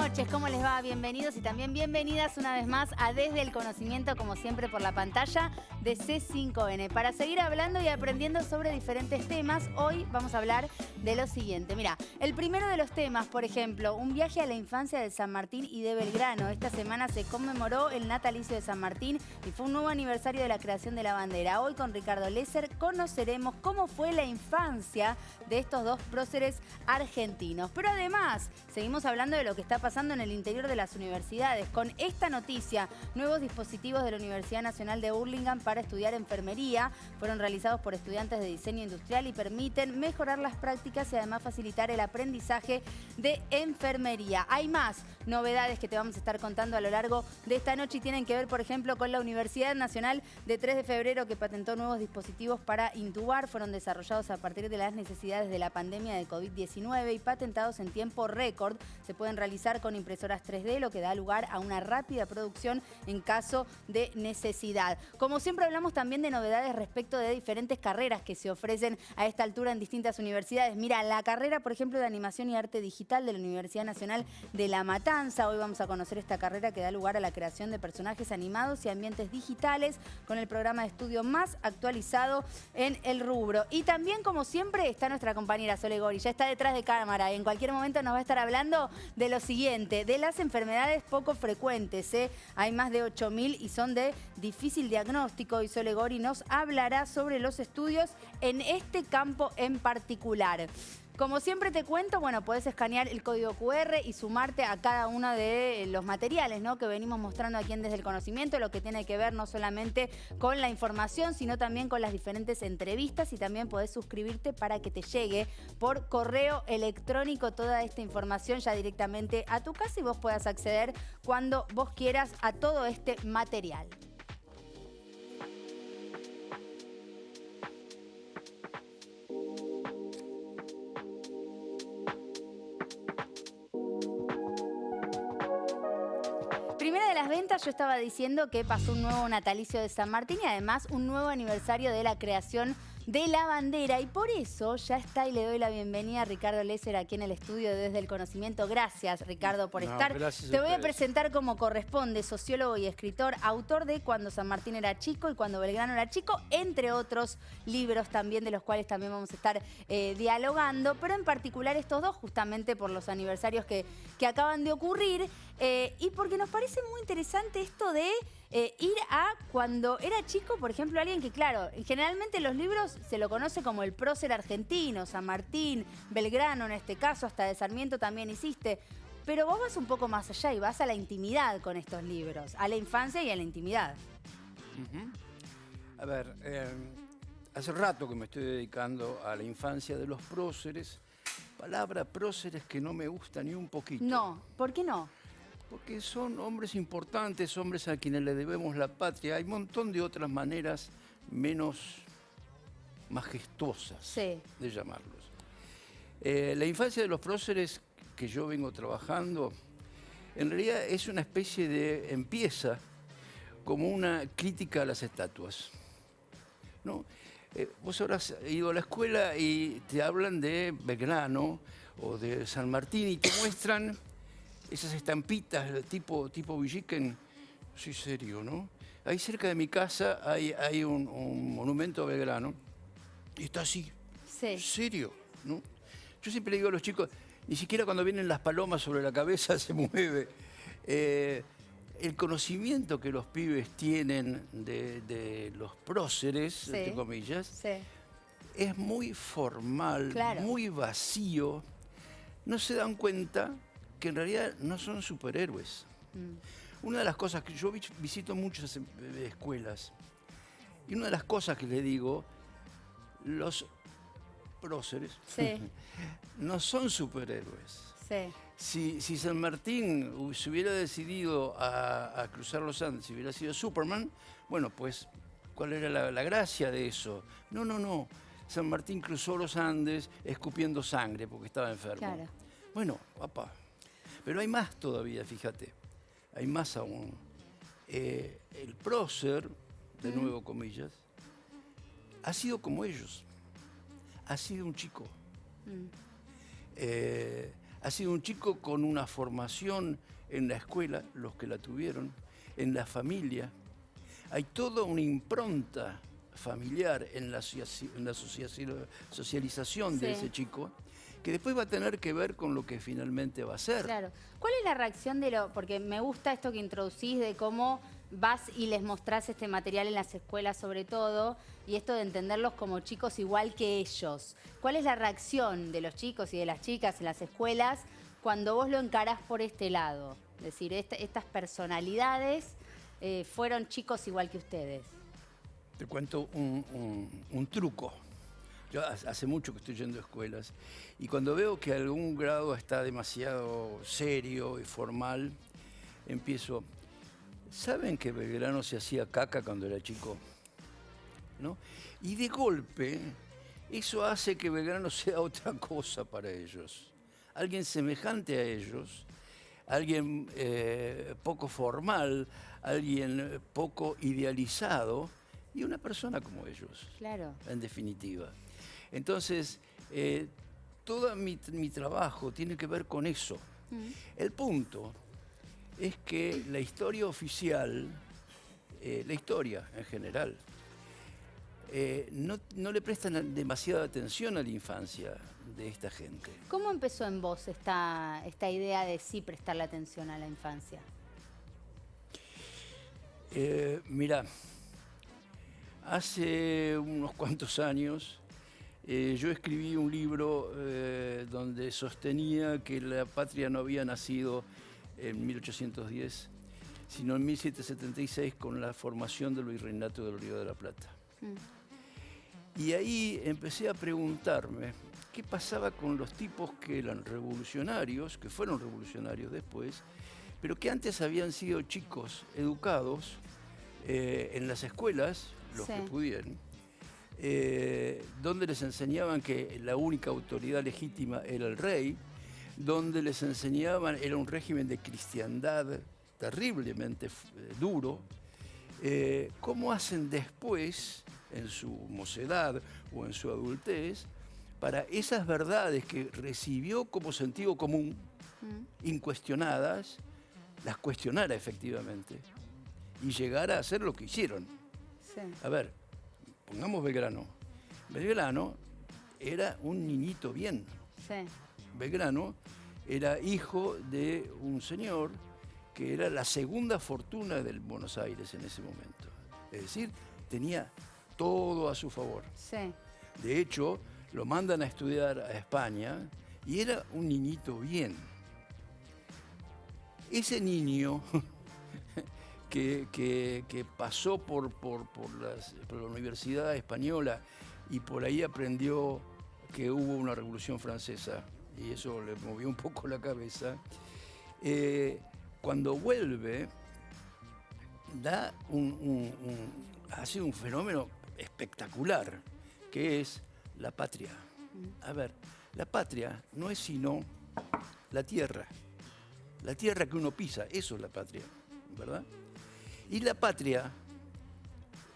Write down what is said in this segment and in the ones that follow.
noches, ¿cómo les va? Bienvenidos y también bienvenidas una vez más a Desde el Conocimiento, como siempre por la pantalla de C5N. Para seguir hablando y aprendiendo sobre diferentes temas, hoy vamos a hablar de lo siguiente. Mira, el primero de los temas, por ejemplo, un viaje a la infancia de San Martín y de Belgrano. Esta semana se conmemoró el natalicio de San Martín y fue un nuevo aniversario de la creación de la bandera. Hoy con Ricardo Lesser conoceremos cómo fue la infancia de estos dos próceres argentinos. Pero además, seguimos hablando de lo que está pasando en el interior de las universidades. Con esta noticia, nuevos dispositivos de la Universidad Nacional de Hurlingham para estudiar enfermería fueron realizados por estudiantes de diseño industrial y permiten mejorar las prácticas y además facilitar el aprendizaje de enfermería. Hay más novedades que te vamos a estar contando a lo largo de esta noche y tienen que ver, por ejemplo, con la Universidad Nacional de 3 de febrero que patentó nuevos dispositivos para intubar. Fueron desarrollados a partir de las necesidades de la pandemia de COVID-19 y patentados en tiempo récord. Se pueden realizar con impresoras 3D, lo que da lugar a una rápida producción en caso de necesidad. Como siempre hablamos también de novedades respecto de diferentes carreras que se ofrecen a esta altura en distintas universidades. Mira, la carrera, por ejemplo, de Animación y Arte Digital de la Universidad Nacional de La Matanza. Hoy vamos a conocer esta carrera que da lugar a la creación de personajes animados y ambientes digitales con el programa de estudio más actualizado en el rubro. Y también, como siempre, está nuestra compañera Sole Gori. Ya está detrás de cámara. En cualquier momento nos va a estar hablando de lo siguiente, de las enfermedades poco frecuentes. Hay más de 8.000 y son de difícil diagnóstico. Y Sole Gori nos hablará sobre los estudios en este campo en particular. Como siempre te cuento, bueno, podés escanear el código QR y sumarte a cada uno de los materiales, ¿no?, que venimos mostrando aquí en Desde el Conocimiento, lo que tiene que ver no solamente con la información, sino también con las diferentes entrevistas, y también podés suscribirte para que te llegue por correo electrónico toda esta información ya directamente a tu casa y vos puedas acceder cuando vos quieras a todo este material. Primera de las ventas, yo estaba diciendo que pasó un nuevo natalicio de San Martín y además un nuevo aniversario de la creación de la bandera. Y por eso ya está y le doy la bienvenida a Ricardo Lesser aquí en el estudio de Desde el Conocimiento. Gracias, Ricardo, por estar. Te voy a presentar como corresponde, sociólogo y escritor, autor de Cuando San Martín era chico y Cuando Belgrano era chico, entre otros libros también, de los cuales también vamos a estar dialogando, pero en particular estos dos, justamente por los aniversarios que acaban de ocurrir. Y porque nos parece muy interesante esto de ir a cuando era chico, por ejemplo, alguien que, claro, generalmente en los libros se lo conoce como el prócer argentino, San Martín, Belgrano en este caso, hasta de Sarmiento también hiciste. Pero vos vas un poco más allá y vas a la intimidad con estos libros, a la infancia y a la intimidad. A ver, hace rato que me estoy dedicando a la infancia de los próceres. Palabra próceres que no me gusta ni un poquito. No, ¿por qué no? Porque son hombres importantes, hombres a quienes le debemos la patria. Hay un montón de otras maneras menos majestuosas de llamarlos. La infancia de los próceres que yo vengo trabajando, en realidad es una especie de... empieza como una crítica a las estatuas, ¿no? Vos habrás ido a la escuela y te hablan de Belgrano o de San Martín y te muestran esas estampitas tipo Villiquen. Sí, serio, ¿no? Ahí cerca de mi casa hay un monumento a Belgrano y está así. Sí. ¿Serio? ¿No? Yo siempre le digo a los chicos, ni siquiera cuando vienen las palomas sobre la cabeza se mueve. El conocimiento que los pibes tienen de los próceres, entre comillas, es muy formal, muy vacío. No se dan cuenta que en realidad no son superhéroes. Una de las cosas que yo visito muchas escuelas, y una de las cosas que les digo, los próceres no son superhéroes. Si San Martín se hubiera decidido a cruzar los Andes, si hubiera sido Superman, bueno, pues, ¿cuál era la gracia de eso? No. San Martín cruzó los Andes escupiendo sangre porque estaba enfermo. Bueno, papá. Pero hay más todavía, fíjate. Hay más aún. El prócer, de nuevo comillas, ha sido como ellos. Ha sido un chico. ha sido un chico con una formación en la escuela, los que la tuvieron, en la familia. Hay toda una impronta familiar en la socialización de ese chico, que después va a tener que ver con lo que finalmente va a ser. Claro. ¿Cuál es la reacción porque me gusta esto que introducís de cómo vas y les mostrás este material en las escuelas sobre todo, y esto de entenderlos como chicos igual que ellos? ¿Cuál es la reacción de los chicos y de las chicas en las escuelas cuando vos lo encarás por este lado? Es decir, estas personalidades fueron chicos igual que ustedes. Te cuento un truco. Yo hace mucho que estoy yendo a escuelas y cuando veo que algún grado está demasiado serio y formal, empiezo... ¿Saben que Belgrano se hacía caca cuando era chico? ¿No? Y de golpe, eso hace que Belgrano sea otra cosa para ellos. Alguien semejante a ellos, alguien poco formal, alguien poco idealizado y una persona como ellos. Claro. En definitiva. Entonces, todo mi trabajo tiene que ver con eso. El punto es que la historia oficial, la historia en general, no le prestan demasiada atención a la infancia de esta gente. ¿Cómo empezó en vos esta idea de sí prestarle atención a la infancia? Mirá, hace unos cuantos años yo escribí un libro donde sostenía que la patria no había nacido en 1810, sino en 1776 con la formación del Virreinato del Río de la Plata. Y ahí empecé a preguntarme qué pasaba con los tipos que eran revolucionarios, que fueron revolucionarios después, pero que antes habían sido chicos educados en las escuelas, los que pudieran, donde les enseñaban que la única autoridad legítima era el rey, donde les enseñaban, era un régimen de cristiandad terriblemente duro. ¿Cómo hacen después, en su mocedad o en su adultez, para esas verdades que recibió como sentido común, incuestionadas, las cuestionara efectivamente y llegara a hacer lo que hicieron? Sí. A ver, pongamos Belgrano. Belgrano era un niñito bien. Sí. Belgrano era hijo de un señor que era la segunda fortuna del Buenos Aires en ese momento. Es decir, tenía todo a su favor. Sí. De hecho, lo mandan a estudiar a España y era un niñito bien. Ese niño que pasó por la Universidad Española y por ahí aprendió que hubo una Revolución Francesa, y eso le movió un poco la cabeza, cuando vuelve, ha sido un fenómeno espectacular, que es la patria. A ver, la patria no es sino la tierra que uno pisa, eso es la patria, ¿verdad? Y la patria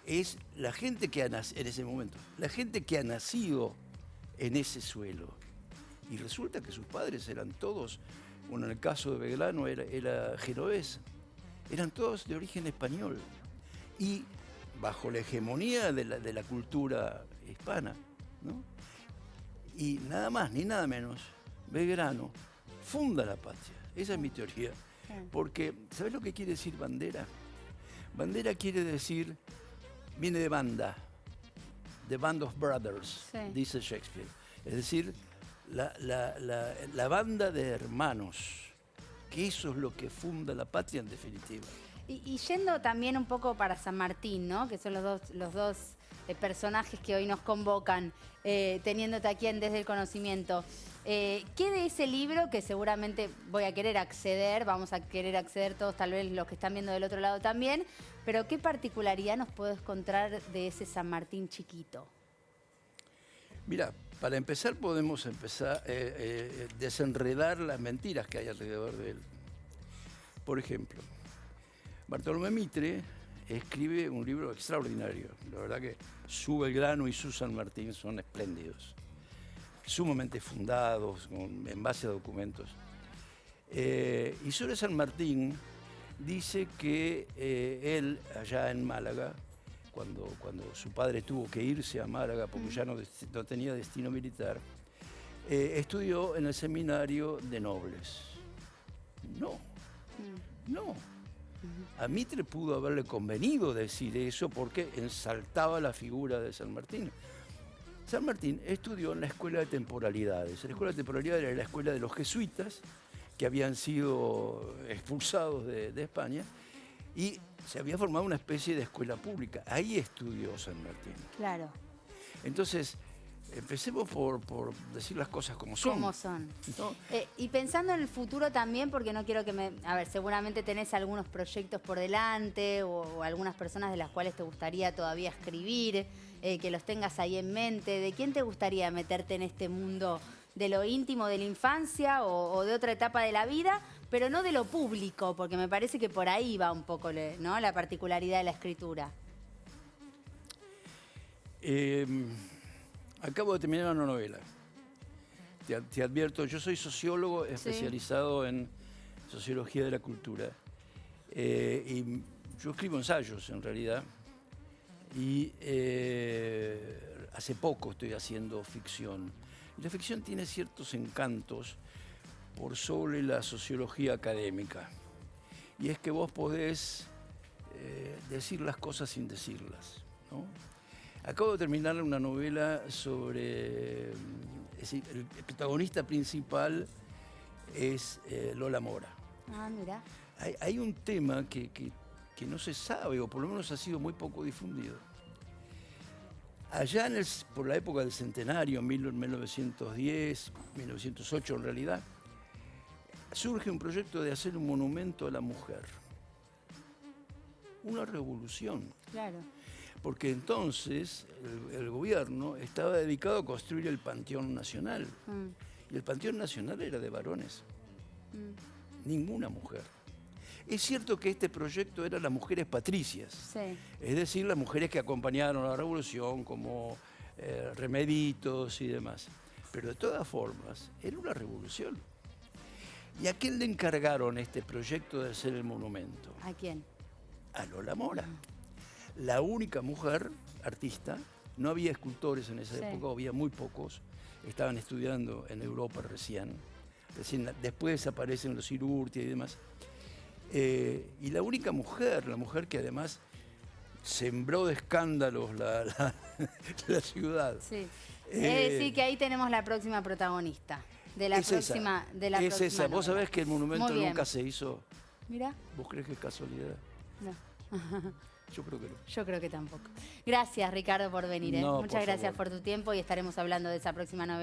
es la gente que en ese momento, la gente que ha nacido en ese suelo. Y resulta que sus padres eran todos, bueno, en el caso de Belgrano era genovés, eran todos de origen español. Y bajo la hegemonía de la cultura hispana, ¿no? Y nada más ni nada menos, Belgrano funda la patria. Esa es mi teoría. Porque, ¿sabes lo que quiere decir bandera? Bandera quiere decir, viene de banda, The Band of Brothers, dice Shakespeare. Es decir, la banda de hermanos, que eso es lo que funda la patria en definitiva. Y yendo también un poco para San Martín, ¿no? Que son los dos personajes que hoy nos convocan, teniéndote aquí en Desde el Conocimiento. ¿Qué de ese libro, que seguramente voy a querer acceder, vamos a querer acceder todos, tal vez los que están viendo del otro lado también, pero qué particularidad nos podés encontrar de ese San Martín chiquito? Mira, para empezar podemos desenredar las mentiras que hay alrededor de él. Por ejemplo, Bartolomé Mitre escribe un libro extraordinario. La verdad que su Belgrano y su San Martín son espléndidos. sumamente fundados, en base a documentos. Y sobre San Martín dice que él, allá en Málaga, cuando su padre tuvo que irse a Málaga porque ya no tenía destino militar, estudió en el seminario de nobles. No. A Mitre pudo haberle convenido decir eso porque ensaltaba la figura de San Martín. San Martín estudió en la Escuela de Temporalidades. La Escuela de Temporalidades era la escuela de los jesuitas que habían sido expulsados de España y se había formado una especie de escuela pública. Ahí estudió San Martín. Claro. Entonces, empecemos por decir las cosas como son. Como son. ¿No? Y pensando en el futuro también, porque no quiero que me... A ver, seguramente tenés algunos proyectos por delante o algunas personas de las cuales te gustaría todavía escribir, que los tengas ahí en mente. ¿De quién te gustaría meterte en este mundo de lo íntimo de la infancia o de otra etapa de la vida, pero no de lo público? Porque me parece que por ahí va un poco, ¿no?, la particularidad de la escritura. Acabo de terminar una novela. Te advierto, yo soy sociólogo especializado en sociología de la cultura. Y yo escribo ensayos, en realidad. Y hace poco estoy haciendo ficción. Y la ficción tiene ciertos encantos por sobre la sociología académica. Y es que vos podés decir las cosas sin decirlas, ¿no? Acabo de terminar una novela sobre... Es decir, el protagonista principal es Lola Mora. Ah, mira. Hay un tema que no se sabe, o por lo menos ha sido muy poco difundido. Allá por la época del centenario, 1910, 1908 en realidad, surge un proyecto de hacer un monumento a la mujer. Una revolución. Claro. Porque entonces el gobierno estaba dedicado a construir el Panteón Nacional. Y el Panteón Nacional era de varones. Ninguna mujer. Es cierto que este proyecto era las mujeres patricias. Sí. Es decir, las mujeres que acompañaron a la revolución como remeditos y demás. Pero de todas formas, era una revolución. ¿Y a quién le encargaron este proyecto de hacer el monumento? ¿A quién? A Lola Mora. La única mujer artista. No había escultores en esa época, había muy pocos. Estaban estudiando en Europa recién después aparecen los Urrutia y demás. Y la única mujer, la mujer que además sembró de escándalos la ciudad. Sí. Es decir, que ahí tenemos la próxima protagonista. De la próxima esa. Vos sabés que el monumento Muy bien. nunca se hizo. Mira. ¿Vos crees que es casualidad? No. Yo creo que no. Yo creo que tampoco. Gracias, Ricardo, por venir. No, Muchas por gracias favor. por tu tiempo y estaremos hablando de esa próxima novela.